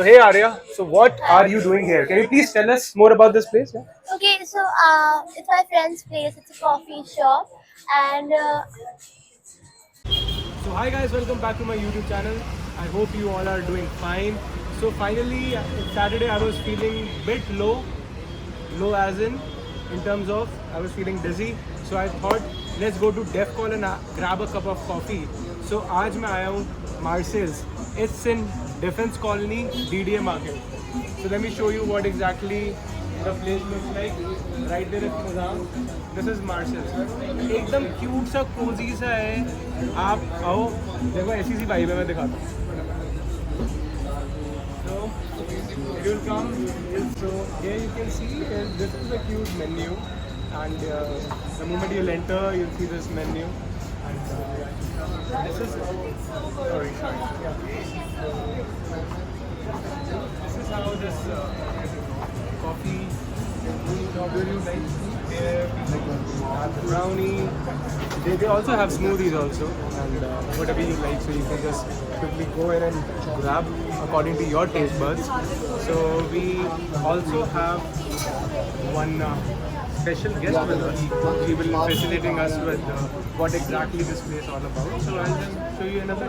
So hey Arya, so what are you doing here? Can you please tell us more about this place? Yeah? Okay, so it's my friend's place. It's a coffee shop, and So hi guys, welcome back to my YouTube channel. I hope you all are doing fine. So finally, Saturday I was feeling bit low as in terms of I was feeling dizzy. So I thought let's go to Def Call and grab a cup of coffee. So आज मैं आया हूँ Marcel's. It's in Defense Colony, DDA Market. So let me show you what exactly the place looks like. Right there is Nizam. This is Marcel's. एकदम cute सा Cozi सा है. आप आओ देखो ऐसी सी वाइब है मैं दिखाता हूँ. So you will come. So here you can see this is the cute menu, and the moment you'll enter, you'll see this menu. And this is sorry. Yeah. This is how this coffee. How do you like? Have the brownie. They also have smoothies also, and whatever you like. So you can just quickly go in and grab according to your taste buds. So we also have one special guest with us. He will be facilitating us with what exactly this place is all about. So I'll just show you another.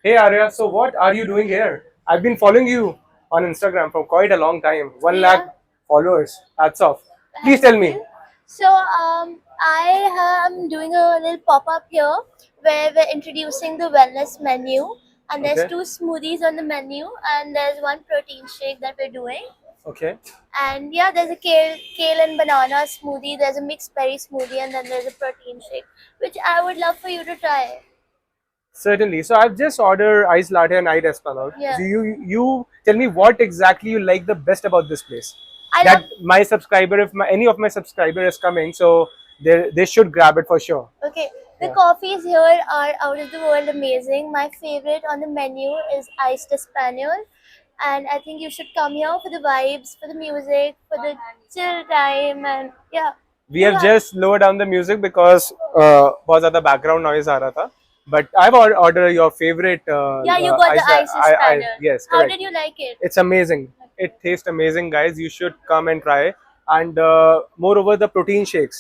Hey Arya, so what are you doing here? I've been following you on Instagram for quite a long time. 1 lakh yeah. followers. Hats off. Please tell me. So I am doing a little pop up here where we're introducing the wellness menu, and there's Okay. 2 smoothies on the menu, and there's one protein shake that we're doing. Okay. And yeah, there's a kale and banana smoothie. There's a mixed berry smoothie, and then there's a protein shake, which I would love for you to try. Certainly. So I've just ordered iced latte and iced espresso. Yeah. So you tell me what exactly you like the best about this place. I That love. my subscriber, if any of my subscriber is coming, so they should grab it for sure. Okay, the Yeah. coffees here are out of the world amazing. My favorite on the menu is iced espanol, and I think you should come here for the vibes, for the music, for the chill time, and yeah. We you have have- just lowered down the music because बहुत ज़्यादा background noise आ रहा था. But I've ordered your favorite. Yeah, you got the iced espanol. Yes, How correct. did you like it? It's amazing. It tastes amazing, guys. You should come and try. And moreover, the protein shakes,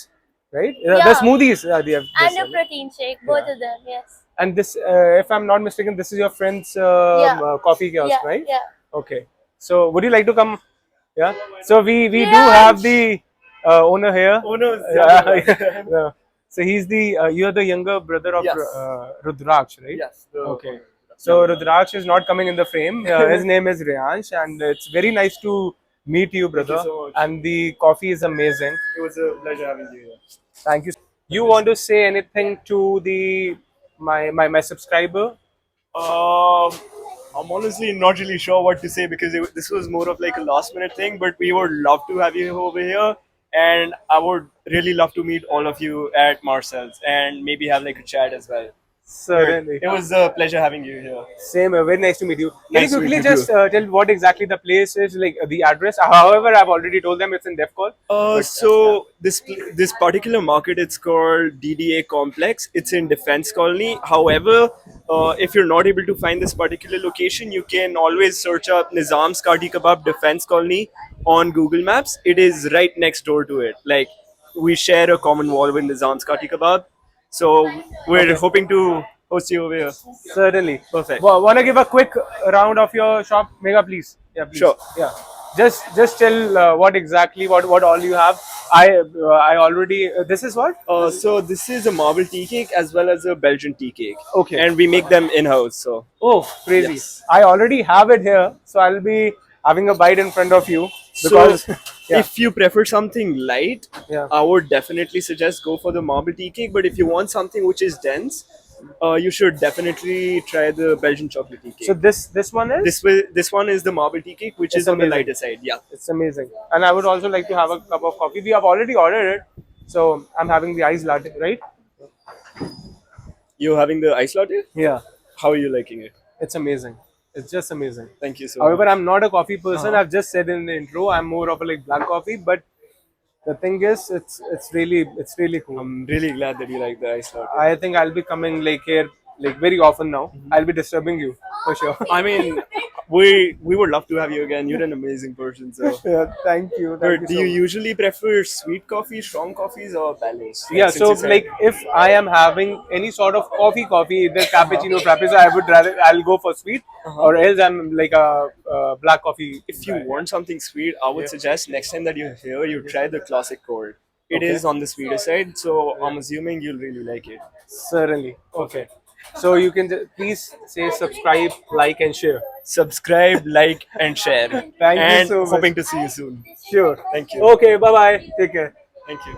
right? The Yeah. smoothies they have. And This, a protein shake, both Yeah. of them. Yes. and this, if I'm not mistaken, this is your friend's Yeah. coffee kiosk, Yeah. right? Yeah. Okay. So, would you like to come? Yeah. So we do Yeah. have the owner here. Owners, Yeah. Yeah. So he's the you're the younger brother of Yes. Rudraksh, right? Yes. Okay. So Rudraksh is not coming in the frame. His name is Reyansh, and it's very nice to meet you, brother. so much. And the coffee is amazing. It was a pleasure having you here. Thank you. You want to say anything to the my subscriber? I'm honestly not really sure what to say because this was more of like a last minute thing, but we would love to have you over here. And I would really love to meet all of you at Marcel's and maybe have like a chat as well. Certainly. It was a pleasure having you here. Same. Very nice to meet you. Can Nice you to quickly meet you just tell what exactly the place is, like the address? However, I've already told them it's in Defcon. So this particular market, it's called DDA Complex. It's in Defense Colony. However, if you're not able to find this particular location, you can always search up Nizam's Kati Kebab Defense Colony on Google Maps. It is right next door to it. Like we share a common wall with Nizam's Kati Kebab. So we're hoping to host you over here. Certainly. Perfect. Want to give a quick round of your shop, Mega, please? Yeah, please. Sure. Yeah. Just tell what exactly what all you have. I already this is what? So this is a marble tea cake as well as a Belgian tea cake. Okay. And we make them in house. So Oh, crazy! Yes. I already have it here, so I'll be having a bite in front of you because yeah. if you prefer something light, Yeah. I would definitely suggest go for the marble tea cake. But if you want something which is dense, you should definitely try the Belgian chocolate tea cake. So this one is this one is the marble tea cake, which It's is on the amazing. lighter side. Yeah. it's amazing, and I would also like to have a cup of coffee. We have already ordered it, so I'm having the iced latte, right? You're having the ice latte. Yeah, How are you liking it? it's amazing. It's just amazing. Thank you so However, much. I'm not a coffee person. I've just said in the intro, I'm more of a like black coffee. But the thing is, it's really cool. I'm really glad that you like the ice latte. I think I'll be coming like here like very often now. I'll be disturbing you for sure. I mean, we would love to have you again. You're an amazing person. So, Yeah, thank you. but Thank do you you so much. usually prefer sweet coffee, strong coffees, or balanced? Yeah, Since so you said- like if I am having any sort of coffee, either cappuccino, frappuccino, I would rather I'll go for sweet, or else I'm like a black coffee. if you guy. want something sweet, I would suggest next time that you're here, you try the classic cold. It is Okay. on the sweeter side, so I'm assuming you'll really like it. Certainly. Okay. So you can please say subscribe, like, and share. Subscribe, like, and share. Thank you and so much. hoping to see you soon. Sure. Thank you. Okay. Bye bye. Take care. Thank you.